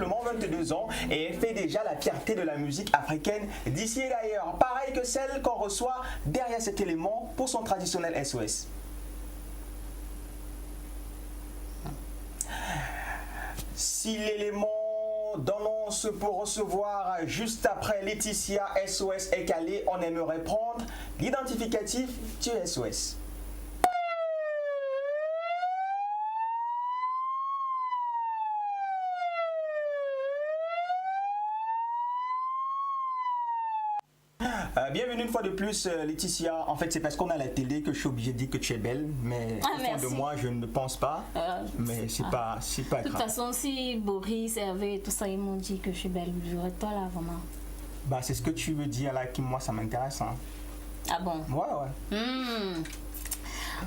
simplement 22 ans et elle fait déjà la fierté de la musique africaine d'ici et d'ailleurs. Pareil que celle qu'on reçoit derrière cet élément pour son traditionnel SOS. Si l'élément d'annonce pour recevoir juste après Laetitia SOS est calé, on aimerait prendre l'identificatif du SOS. Bienvenue une fois de plus, Laetitia. En fait, c'est parce qu'on a la télé que je suis obligé de dire que tu es belle, mais au fond de moi, je ne pense pas. Mais c'est pas grave. De toute façon, si Boris, Hervé et tout ça, ils m'ont dit que je suis belle, j'aurais toi là, vraiment. Bah, c'est ce que tu veux dire là, qui moi, ça m'intéresse. Hein. Ah bon? Ouais.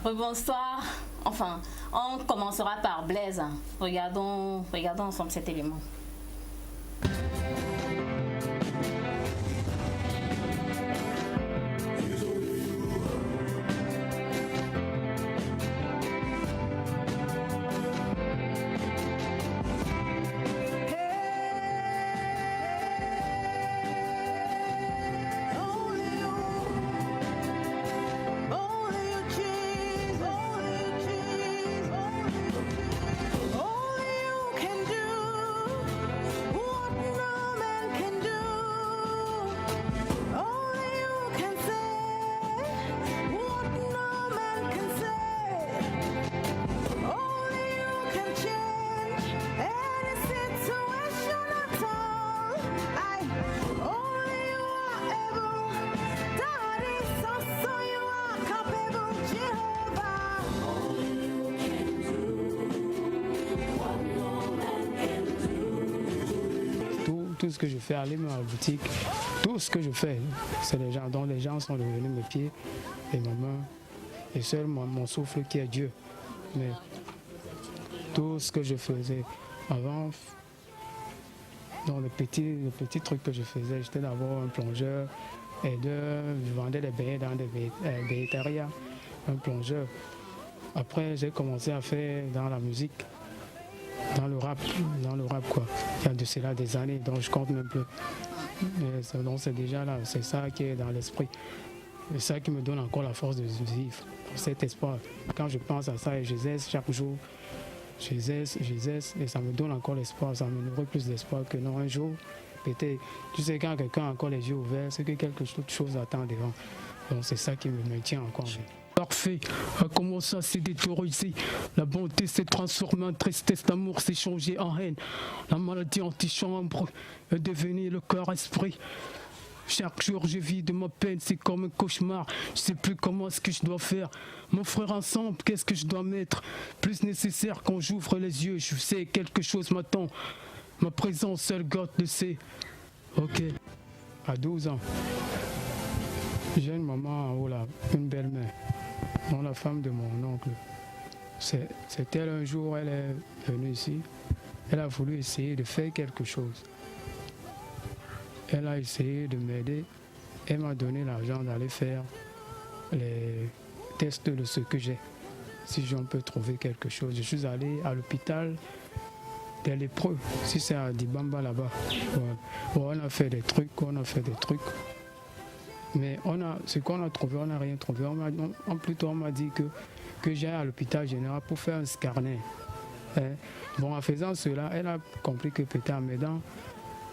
Bonsoir. Enfin, on commencera par Blaise. Regardons ensemble cet élément. Tout ce que je fais, aller à la boutique, tout ce que je fais, c'est les gens dont les gens sont devenus mes pieds et ma main, et seul mon souffle qui est Dieu. Mais tout ce que je faisais avant, dans le petit truc que je faisais, j'étais d'abord un plongeur et je vendais des beignets dans des végétariens, un plongeur. Après, j'ai commencé à faire dans la musique. Dans le rap quoi. Il y a de cela des années, donc je compte même plus. Donc c'est déjà là, c'est ça qui est dans l'esprit. C'est ça qui me donne encore la force de vivre, cet espoir. Quand je pense à ça et j'exerce chaque jour, j'exerce et ça me donne encore l'espoir, ça me nourrit plus d'espoir que non, un jour, peut-être, tu sais quand quelqu'un a encore les yeux ouverts, c'est que quelque chose attend devant. Donc c'est ça qui me maintient encore. Parfait, a commencé à se détérioriser. La bonté s'est transformée en tristesse, l'amour s'est changé en haine. La maladie antichambre est devenue le cœur-esprit. Chaque jour je vis de ma peine, c'est comme un cauchemar. Je sais plus comment est-ce que je dois faire. Mon frère ensemble, qu'est-ce que je dois mettre? Plus nécessaire quand j'ouvre les yeux, je sais quelque chose m'attend. Ma présence, seul God le sait. Ok. À 12 ans, j'ai une maman en haut là, une belle-mère. Non, la femme de mon oncle. C'est elle un jour, elle est venue ici. Elle a voulu essayer de faire quelque chose. Elle a essayé de m'aider. Elle m'a donné l'argent d'aller faire les tests de ce que j'ai. Si j'en peux trouver quelque chose. Je suis allé à l'hôpital des lépreux. Si c'est à Dibamba là-bas. Ouais. On a fait des trucs. Mais ce qu'on a trouvé, on n'a rien trouvé. On m'a dit que j'aille à l'hôpital général pour faire un scanner. Bon, en faisant cela, elle a compris que peut-être en m'aidant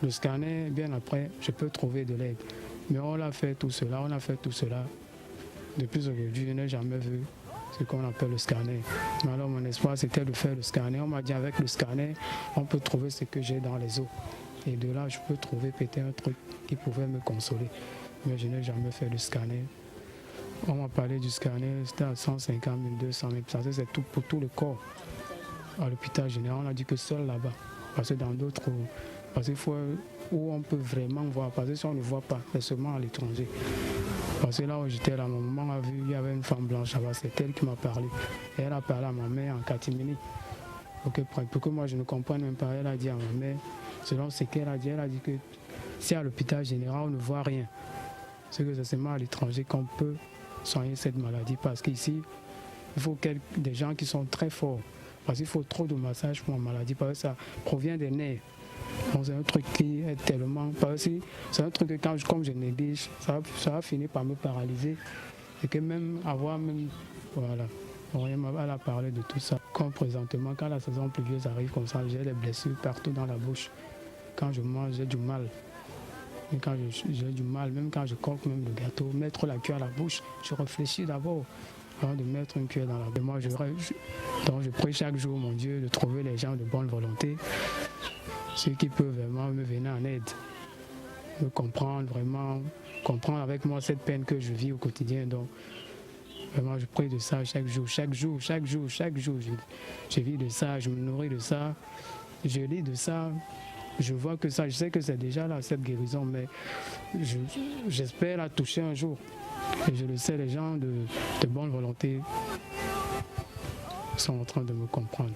le scanner, bien après, je peux trouver de l'aide. Mais on a fait tout cela. Depuis aujourd'hui, je n'ai jamais vu ce qu'on appelle le scanner. Mais alors mon espoir, c'était de faire le scanner. On m'a dit avec le scanner, on peut trouver ce que j'ai dans les os. Et de là, je peux trouver peut-être un truc qui pouvait me consoler. Mais je n'ai jamais fait le scanner. On m'a parlé du scanner, c'était à 150 000, 200 000, ça c'est tout pour tout le corps. À l'hôpital général, on a dit que seul là-bas. Parce que dans d'autres, parce qu'il faut où on peut vraiment voir, parce que si on ne voit pas, c'est seulement à l'étranger. Parce que là où j'étais là, ma maman a vu, il y avait une femme blanche là-bas, c'est elle qui m'a parlé. Et elle a parlé à ma mère en catimini. Pour que moi je ne comprenne même pas, elle a dit à ma mère, selon ce qu'elle a dit que si à l'hôpital général on ne voit rien, c'est que c'est seulement à l'étranger qu'on peut soigner cette maladie. Parce qu'ici, il faut des gens qui sont très forts. Parce qu'il faut trop de massage pour une maladie, parce que ça provient des nerfs. Donc c'est un truc qui est tellement... Parce que c'est un truc que comme je néglige, ça va finir par me paralyser. Et que même avoir même... Voilà. Elle a parlé de tout ça. Comme présentement, quand la saison pluvieuse arrive comme ça, j'ai des blessures partout dans la bouche. Quand je mange, j'ai du mal. Et quand j'ai du mal, même quand je croque même le gâteau, mettre la cuillère à la bouche, je réfléchis d'abord avant de mettre une cuillère dans la bouche. Moi, donc je prie chaque jour, mon Dieu, de trouver les gens de bonne volonté, ceux qui peuvent vraiment me venir en aide, me comprendre avec moi cette peine que je vis au quotidien. Donc, vraiment, je prie de ça chaque jour. Je vis de ça, je me nourris de ça, je lis de ça. Je vois que ça, je sais que c'est déjà là, cette guérison, mais j'espère la toucher un jour. Et je le sais, les gens de bonne volonté sont en train de me comprendre.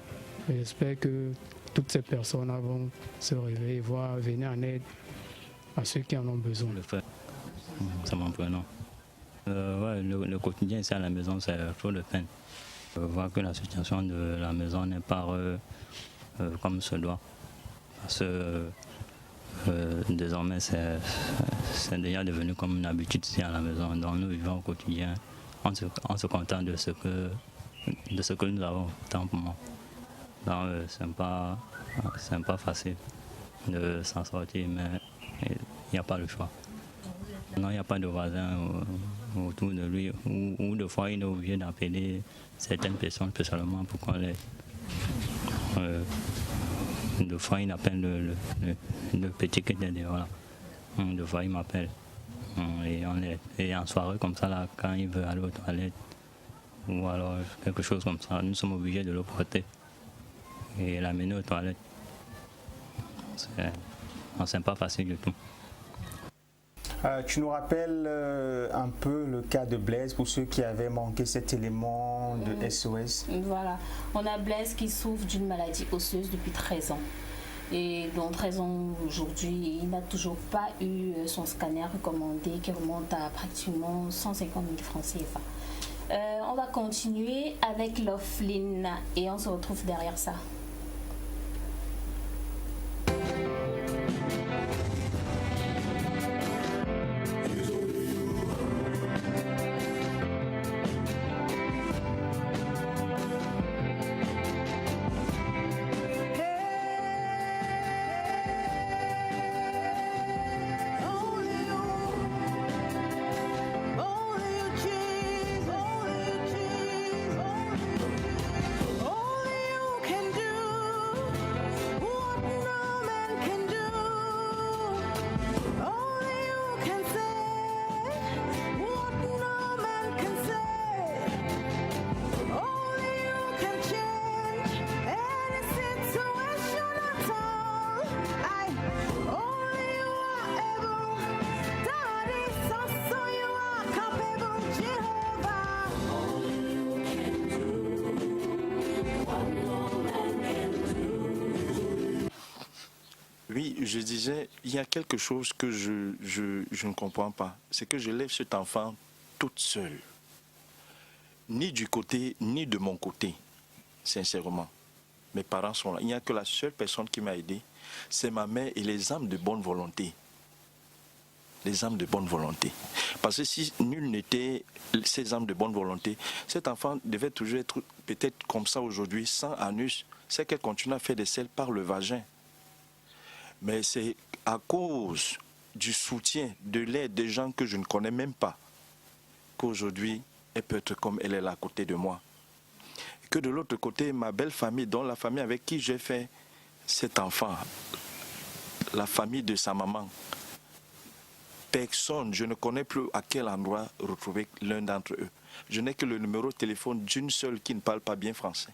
Et j'espère que toutes ces personnes vont se réveiller et venir en aide à ceux qui en ont besoin. Le faire, ça m'entraîne. Le quotidien ici à la maison, c'est trop de peine. Voir que la situation de la maison n'est pas comme se doit. Parce que désormais, c'est déjà devenu comme une habitude ici à la maison. Donc nous vivons au quotidien, on se contente de ce que nous avons, tant pour moi. Donc c'est pas facile de s'en sortir, mais il n'y a pas le choix. Non, il n'y a pas de voisin autour de lui, ou de fois il est obligé d'appeler certaines personnes spécialement pour qu'on l'aide. De fois il appelle le petit qui est dehors là. De fois il m'appelle. Et on est. Et en soirée comme ça là, quand il veut aller aux toilettes ou alors quelque chose comme ça, nous sommes obligés de le porter et l'amener aux toilettes. C'est pas facile du tout. Tu nous rappelles un peu le cas de Blaise pour ceux qui avaient manqué cet élément de SOS. Voilà, on a Blaise qui souffre d'une maladie osseuse depuis 13 ans. Et dans 13 ans aujourd'hui, il n'a toujours pas eu son scanner recommandé qui remonte à pratiquement 150 000 francs CFA. On va continuer avec l'offline et on se retrouve derrière ça. Oui, je disais, il y a quelque chose que je ne comprends pas. C'est que je lève cet enfant toute seule. Ni du côté, ni de mon côté, sincèrement. Mes parents sont là. Il n'y a que la seule personne qui m'a aidé, c'est ma mère et les âmes de bonne volonté. Les âmes de bonne volonté. Parce que si nul n'était ces âmes de bonne volonté, cet enfant devait toujours être peut-être comme ça aujourd'hui, sans anus. C'est qu'elle continue à faire des selles par le vagin. Mais c'est à cause du soutien, de l'aide des gens que je ne connais même pas, qu'aujourd'hui, elle peut être comme elle est là à côté de moi. Et que de l'autre côté, ma belle famille, dont la famille avec qui j'ai fait cet enfant, la famille de sa maman, personne, je ne connais plus à quel endroit retrouver l'un d'entre eux. Je n'ai que le numéro de téléphone d'une seule qui ne parle pas bien français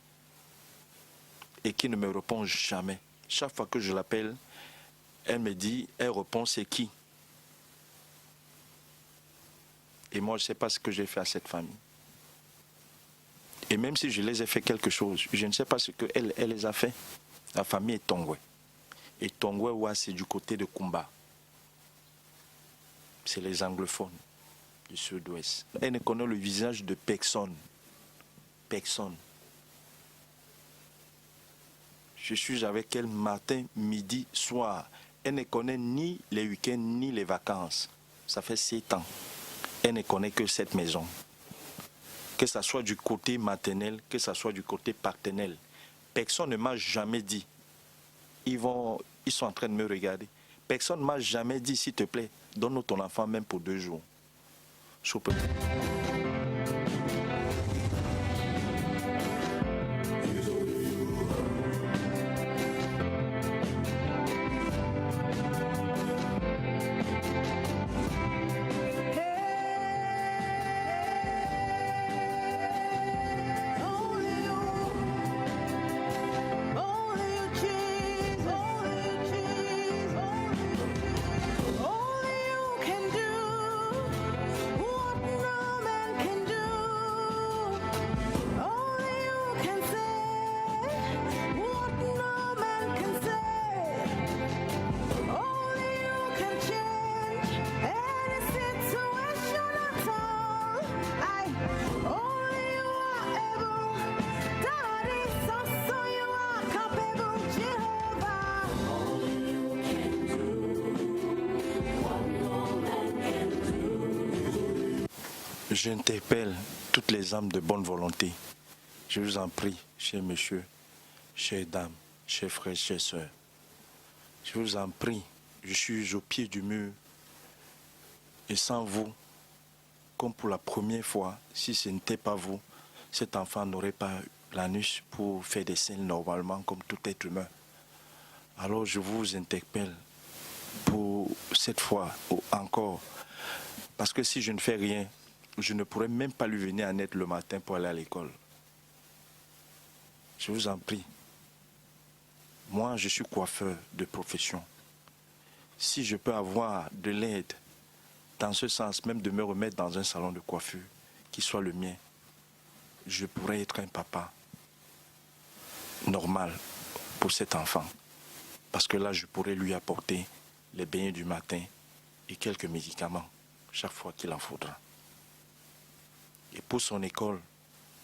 et qui ne me répond jamais. Chaque fois que je l'appelle, elle me dit, elle répond, c'est qui? Et moi, je ne sais pas ce que j'ai fait à cette famille. Et même si je les ai fait quelque chose, je ne sais pas ce qu'elle les a fait. La famille est Tongwe. Et Tongwe, ouais, c'est du côté de Kumba. C'est les anglophones du sud-ouest. Elle ne connaît le visage de personne. Personne. Je suis avec elle matin, midi, soir. Elle ne connaît ni les week-ends ni les vacances. Ça fait 7 ans. Elle ne connaît que cette maison. Que ce soit du côté maternel, que ce soit du côté paternel. Personne ne m'a jamais dit. Ils sont en train de me regarder. Personne ne m'a jamais dit, s'il te plaît, donne-nous ton enfant même pour 2 jours. J'interpelle toutes les âmes de bonne volonté. Je vous en prie, chers messieurs, chères dames, chers frères, chères sœurs. Je vous en prie, je suis au pied du mur. Et sans vous, comme pour la première fois, si ce n'était pas vous, cet enfant n'aurait pas l'anus pour faire des scènes normalement comme tout être humain. Alors je vous interpelle pour cette fois encore. Parce que si je ne fais rien, je ne pourrais même pas lui venir en aide le matin pour aller à l'école. Je vous en prie. Moi, je suis coiffeur de profession. Si je peux avoir de l'aide, dans ce sens, même de me remettre dans un salon de coiffure, qui soit le mien, je pourrais être un papa normal pour cet enfant. Parce que là, je pourrais lui apporter les beignets du matin et quelques médicaments chaque fois qu'il en faudra. Et pour son école,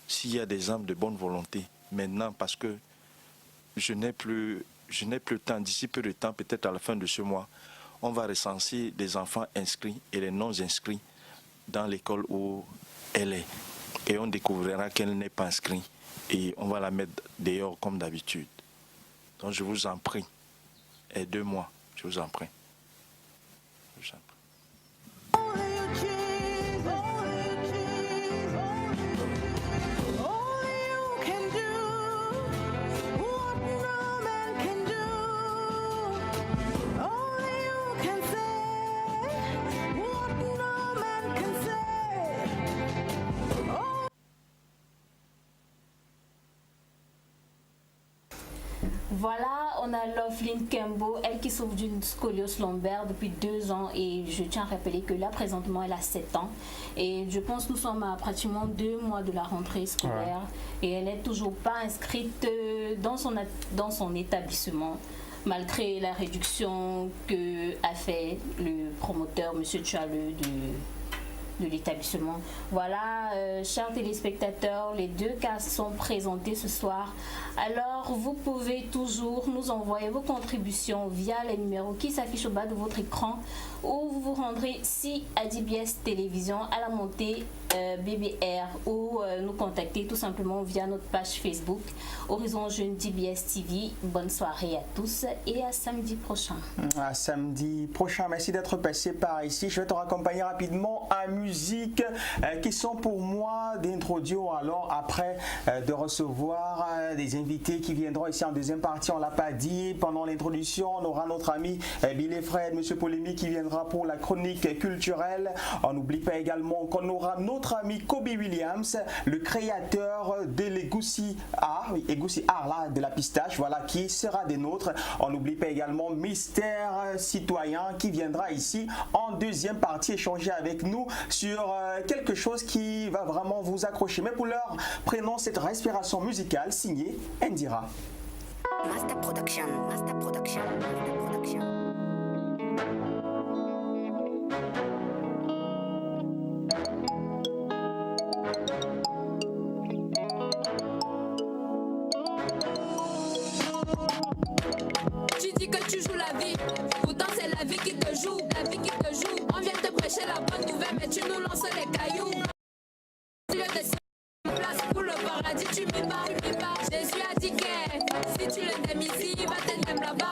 s'il y a des âmes de bonne volonté, maintenant, parce que je n'ai plus le temps, d'ici peu de temps, peut-être à la fin de ce mois, on va recenser les enfants inscrits et les non inscrits dans l'école où elle est. Et on découvrira qu'elle n'est pas inscrite et on va la mettre dehors comme d'habitude. Donc je vous en prie, aidez-moi, je vous en prie. Je vous en prie. Voilà, on a Loveline Kembo, elle qui souffre d'une scoliose lombaire depuis 2 ans et je tiens à rappeler que là présentement elle a 7 ans et je pense que nous sommes à pratiquement 2 mois de la rentrée scolaire et elle n'est toujours pas inscrite dans son établissement malgré la réduction que a fait le promoteur M. Tchale de l'établissement. Voilà, chers téléspectateurs, les 2 cas sont présentés ce soir. Alors, vous pouvez toujours nous envoyer vos contributions via les numéros qui s'affichent au bas de votre écran ou vous vous rendrez ici à DBS Télévision à la montée BBR ou nous contacter tout simplement via notre page Facebook Horizon Jeune DBS TV. Bonne soirée à tous et à samedi prochain. À samedi prochain, merci d'être passé par ici. Je vais te raccompagner rapidement à musique qui sont pour moi d'introduire alors après de recevoir des invités qui viendront ici en deuxième partie. On l'a pas dit pendant l'introduction, on aura notre ami Billy Fred, Monsieur Polémique qui viendra pour la chronique culturelle. On n'oublie pas également qu'on aura notre ami Kobe Williams, le créateur de l'Egoussi Art, là, de la pistache, voilà, qui sera des nôtres. On n'oublie pas également Mystère Citoyen qui viendra ici en deuxième partie échanger avec nous sur quelque chose qui va vraiment vous accrocher. Mais pour l'heure, prenons cette respiration musicale signée Indira. Master Production, Master Production, Master Production. Pourtant c'est la vie qui te joue, la vie qui te joue. On vient te prêcher la bonne nouvelle, mais tu nous lances les cailloux. Au lieu de place pour le paradis, tu m'y pas. Jésus a dit que si tu le t'aimes ici, il va t'aimer là-bas.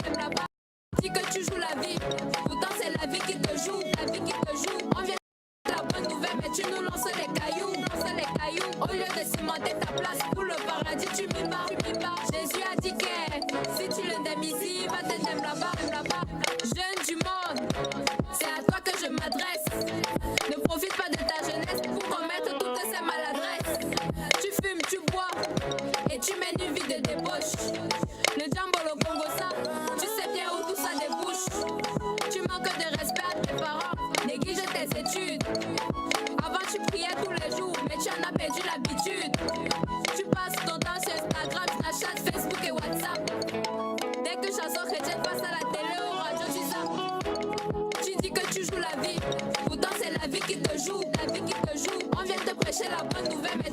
Dis que tu joues la vie, pourtant c'est la vie qui te joue, la vie qui te joue. On vient la bonne nouvelle, mais tu nous lances les cailloux. Au lieu de cimenter ta place pour le paradis, tu m'y pas. Jésus a dit que si tu le t'aimes ici, il va t'aimer là-bas. Jeune du monde, c'est à toi que je m'adresse. Ne profite pas de ta jeunesse pour commettre toutes ces maladresses. Tu fumes, tu bois et tu mènes une vie de débauche. Le Djambolo Congo ça, tu sais bien où tout ça débouche. Tu manques de respect à tes parents, néglige tes études. Avant tu priais tous les jours, mais tu en as perdu l'habitude. Tu passes ton temps sur Instagram, Snapchat, Facebook et WhatsApp. Dès que chanson chrétienne passe à la télé ou radio, tu zappes. Tu dis que tu joues la vie, pourtant c'est la vie qui te joue, la vie qui te joue. On vient te prêcher la bonne nouvelle.